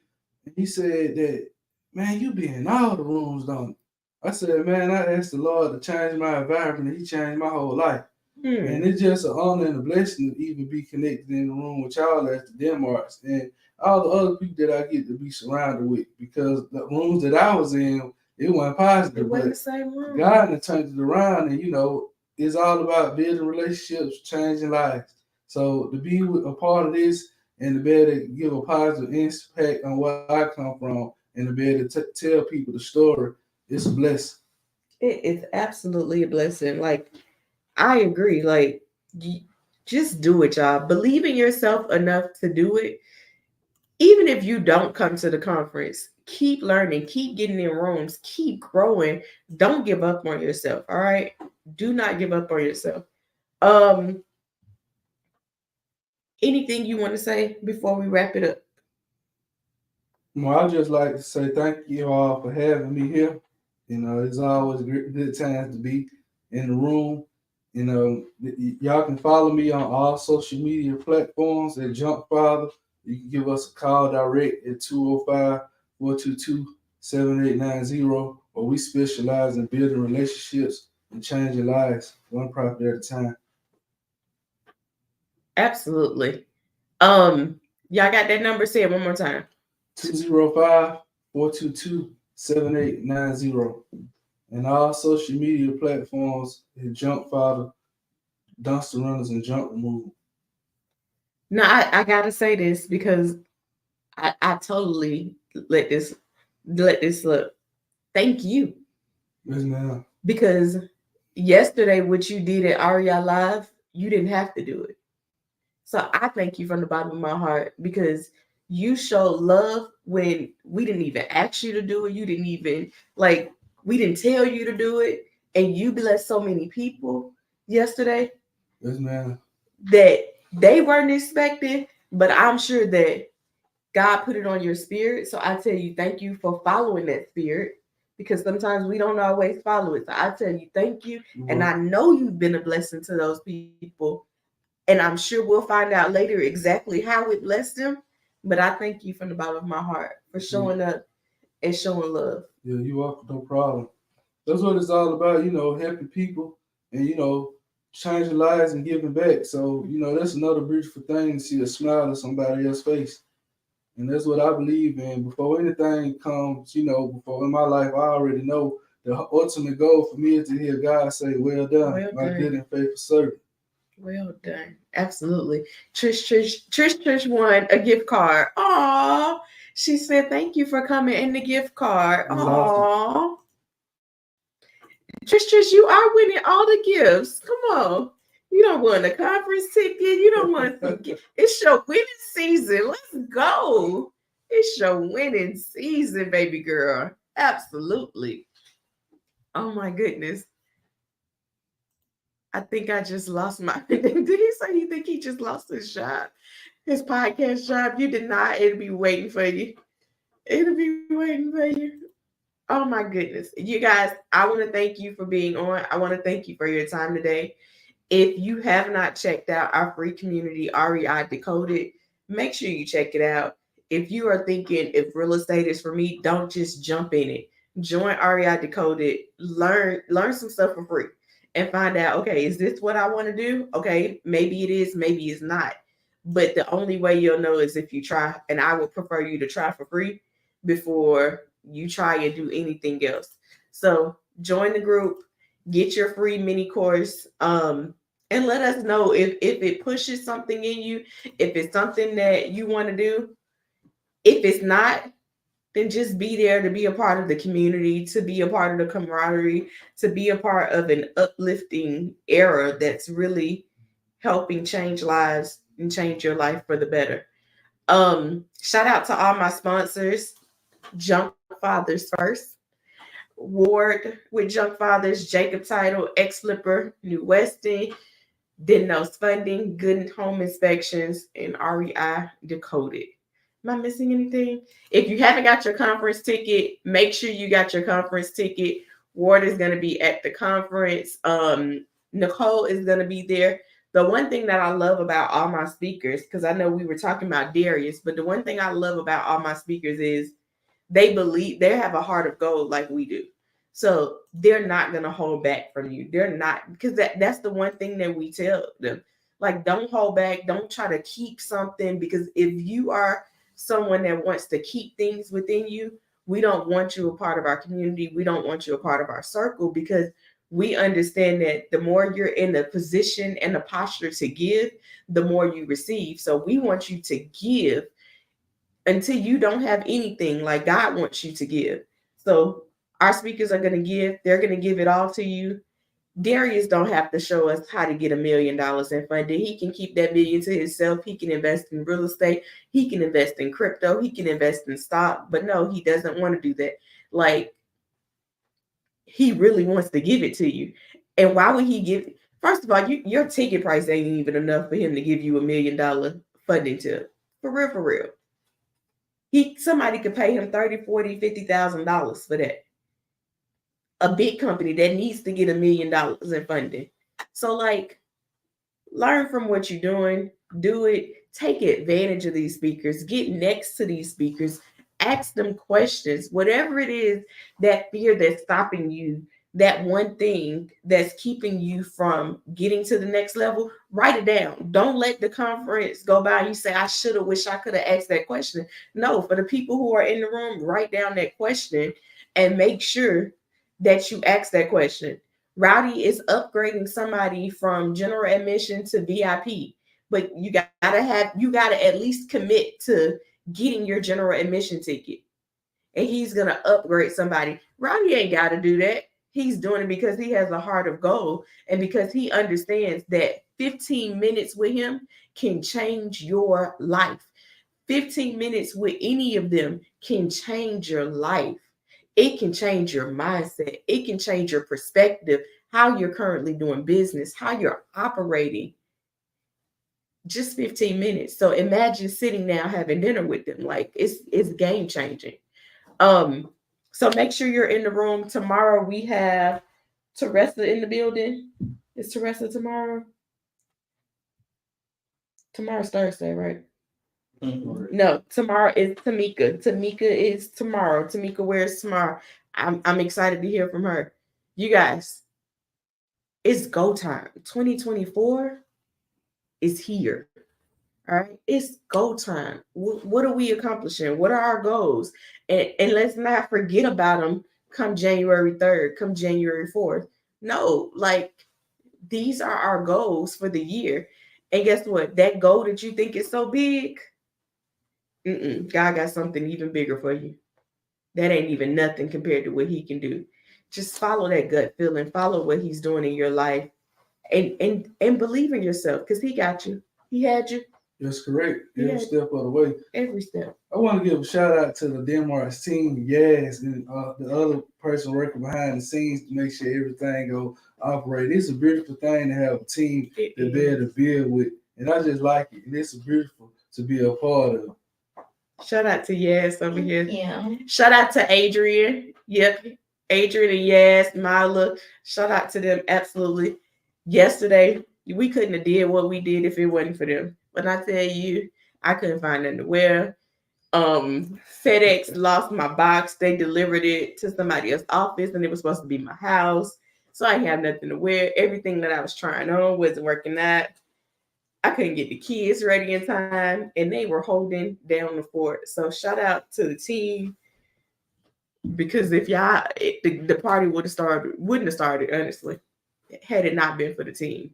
and he said that, man, you be in all the rooms, don't you? I said, man, I asked the Lord to change my environment, and He changed my whole life. And it's just an honor and a blessing to even be connected in the room with y'all as the Denmarks and all the other people that I get to be surrounded with, because the rooms that I was in, it wasn't positive. It wasn't the same room. God had turned it around, and it's all about building relationships, changing lives. So to be a part of this and to be able to give a positive impact on where I come from and to be able to tell people the story, it's a blessing. It is absolutely a blessing. Like, I agree. Like, just do it, y'all. Believe in yourself enough to do it. Even if you don't come to the conference, keep learning, keep getting in rooms, keep growing. Don't give up on yourself. All right. Do not give up on yourself. Anything you want to say before we wrap it up? Well, I'd just like to say thank you all for having me here. It's always good times to be in the room. Y'all can follow me on all social media platforms at Junk Father. You can give us a call direct at 205-422-7890, where we specialize in building relationships and changing lives one property at a time. Absolutely. Y'all got that number? Say it one more time. 205-422-7890. And all social media platforms at Junk Father, Dumpster Runners, and Junk Removal. Now, I gotta say this because I totally let this slip. Thank you. Yes, ma'am. Because yesterday, what you did at Aria Live, you didn't have to do it. So I thank you from the bottom of my heart, because you showed love when we didn't even ask you to do it. You didn't even, like, we didn't tell you to do it. And you blessed so many people yesterday. Yes, ma'am. That they weren't expecting, but I'm sure that God put it on your spirit. So I tell you, thank you for following that spirit, because sometimes we don't always follow it. So I tell you, thank you. Mm-hmm. And I know you've been a blessing to those people. And I'm sure we'll find out later exactly how it blessed them. But I thank you from the bottom of my heart for showing up and showing love. Yeah, you are, no problem. That's what it's all about, helping people and, changing lives and giving back. So, that's another beautiful thing to see a smile on somebody else's face. And that's what I believe in. Before anything comes, before in my life, I already know the ultimate goal for me is to hear God say, "Well done, Well my good done. and faithful servant." Well done. Absolutely. Trish won a gift card. Aw. She said, thank you for coming in the gift card. That's awesome. Aw. Trish, you are winning all the gifts. Come on. You don't want a conference ticket. You don't want some gift. It's your winning season. Let's go. It's your winning season, baby girl. Absolutely. Oh my goodness. I think I just lost my. Did he say you think he just lost his job? His podcast job? You did not. It'll be waiting for you. It'll be waiting for you. Oh my goodness. You guys, I want to thank you for being on. I want to thank you for your time today. If you have not checked out our free community, REI Decoded, make sure you check it out. If you are thinking if real estate is for me, don't just jump in it. Join REI Decoded, learn some stuff for free and find out, okay, is this what I want to do? Okay, maybe it is, maybe it's not. But the only way you'll know is if you try, and I would prefer you to try for free before you try and do anything else. So join the group, get your free mini course. And let us know if it pushes something in you, if it's something that you want to do. If it's not, then just be there to be a part of the community, to be a part of the camaraderie, to be a part of an uplifting era that's really helping change lives and change your life for the better. Shout out to all my sponsors. Junk Fathers First, Ward with Junk Fathers, Jacob Title, X Flipper, New Weston, Dennos Funding, Good Home Inspections, and REI Decoded. Am I missing anything? If you haven't got your conference ticket, make sure you got your conference ticket. Ward is going to be at the conference. Nicole is going to be there. The one thing that I love about all my speakers, because I know we were talking about Darius, but the one thing I love about all my speakers is they believe they have a heart of gold like we do. So they're not gonna hold back from you. They're not because that's the one thing that we tell them. Like, don't hold back, don't try to keep something because if you are someone that wants to keep things within you, we don't want you a part of our community. We don't want you a part of our circle because we understand that the more you're in the position and the posture to give, the more you receive. So we want you to give until you don't have anything like God wants you to give. So our speakers are going to give, they're going to give it all to you. Darius don't have to show us how to get $1 million in funding. He can keep that million to himself. He can invest in real estate. He can invest in crypto. He can invest in stock. But no, he doesn't want to do that. Like, he really wants to give it to you. And why would he give? First of all, your ticket price ain't even enough for him to give you $1 million funding to. For real, for real. Somebody could pay him 30, 40, $50,000 for that. A big company that needs to get $1 million in funding. So like, learn from what you're doing, do it, take advantage of these speakers, get next to these speakers, ask them questions, whatever it is, that fear that's stopping you, that one thing that's keeping you from getting to the next level, write it down. Don't let the conference go by and you say, I should have, wish I could have asked that question. No, for the people who are in the room, write down that question and make sure that you ask that question. Rowdy is upgrading somebody from general admission to VIP, but you gotta at least commit to getting your general admission ticket. And he's gonna upgrade somebody. Rowdy ain't gotta do that. He's doing it because he has a heart of gold and because he understands that 15 minutes with him can change your life. 15 minutes with any of them can change your life. It can change your mindset. It can change your perspective, how you're currently doing business, how you're operating. Just 15 minutes. So imagine sitting down having dinner with them. Like, it's game changing. Um, so make sure you're in the room. Tomorrow we have Teresa in the building. Is Teresa tomorrow? Tomorrow's Thursday, right? No, tomorrow is Tamika. Tamika is tomorrow. Tamika wears tomorrow. I'm excited to hear from her. You guys, It's go time. 2024 is here. All right, it's go time. What are we accomplishing? What are our goals? And let's not forget about them come January 3rd, come January 4th. No, like these are our goals for the year. And guess what? That goal that you think is so big, God got something even bigger for you. That ain't even nothing compared to what He can do. Just follow that gut feeling, follow what He's doing in your life, and believe in yourself because He got you. He had you. That's correct. Every step of the way. Every step. I want to give a shout out to the Denmark's team, Yaz, and the other person working behind the scenes to make sure everything go operate. It's a beautiful thing to have a team to be able to build with, and I just like it. And it's beautiful to be a part of. Shout out to Yaz over here. Yeah. Shout out to Adrian. Yep, Adrian and Yaz, Mila. Shout out to them. Absolutely. Yesterday, we couldn't have did what we did if it wasn't for them. But I tell you, I couldn't find nothing to wear. FedEx lost my box. They delivered it to somebody else's office, and it was supposed to be my house. So I have nothing to wear. Everything that I was trying on wasn't working out. I couldn't get the kids ready in time, and they were holding down the fort. So shout out to the team, because if y'all, the party wouldn't have started, honestly, had it not been for the team.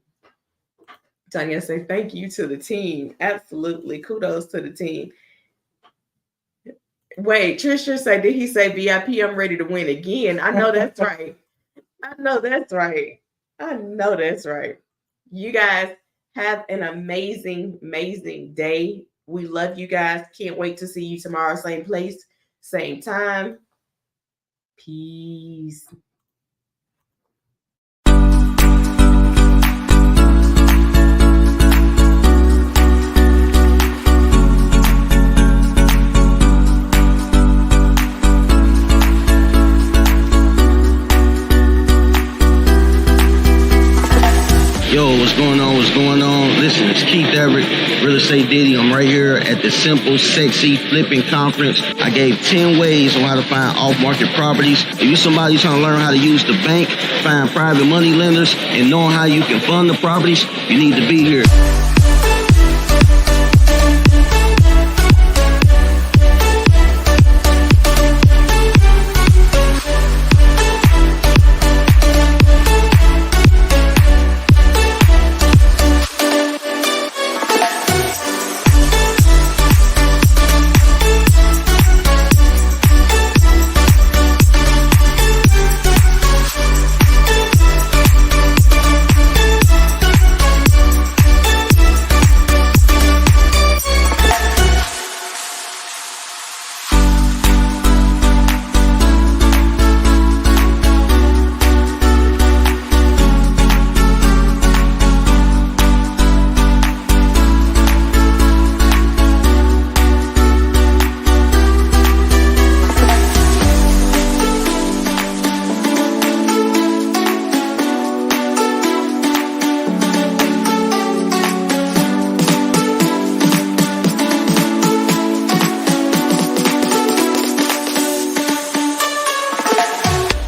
Tanya say thank you to the team. Absolutely, kudos to the team. Wait, Trisha say, did he say VIP? I'm ready to win again. I know that's right. I know that's right. I know that's right. You guys have an amazing, amazing day. We love you guys. Can't wait to see you tomorrow. Same place, same time. Peace. Yo, what's going on? What's going on? Listen, it's Keith Everett, Real Estate Diddy. I'm right here at the Simple, Sexy Flipping Conference. I gave 10 ways on how to find off-market properties. If you're somebody trying to learn how to use the bank, find private money lenders, and knowing how you can fund the properties, you need to be here.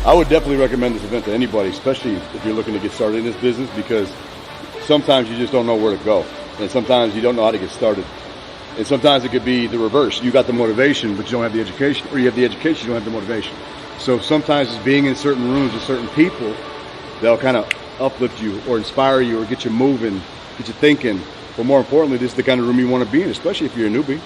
I would definitely recommend this event to anybody, especially if you're looking to get started in this business, because sometimes you just don't know where to go, and sometimes you don't know how to get started. And sometimes it could be the reverse. You got the motivation, but you don't have the education, or you have the education, you don't have the motivation. So sometimes it's being in certain rooms with certain people that'll kind of uplift you or inspire you or get you moving, get you thinking. But more importantly, this is the kind of room you want to be in, especially if you're a newbie.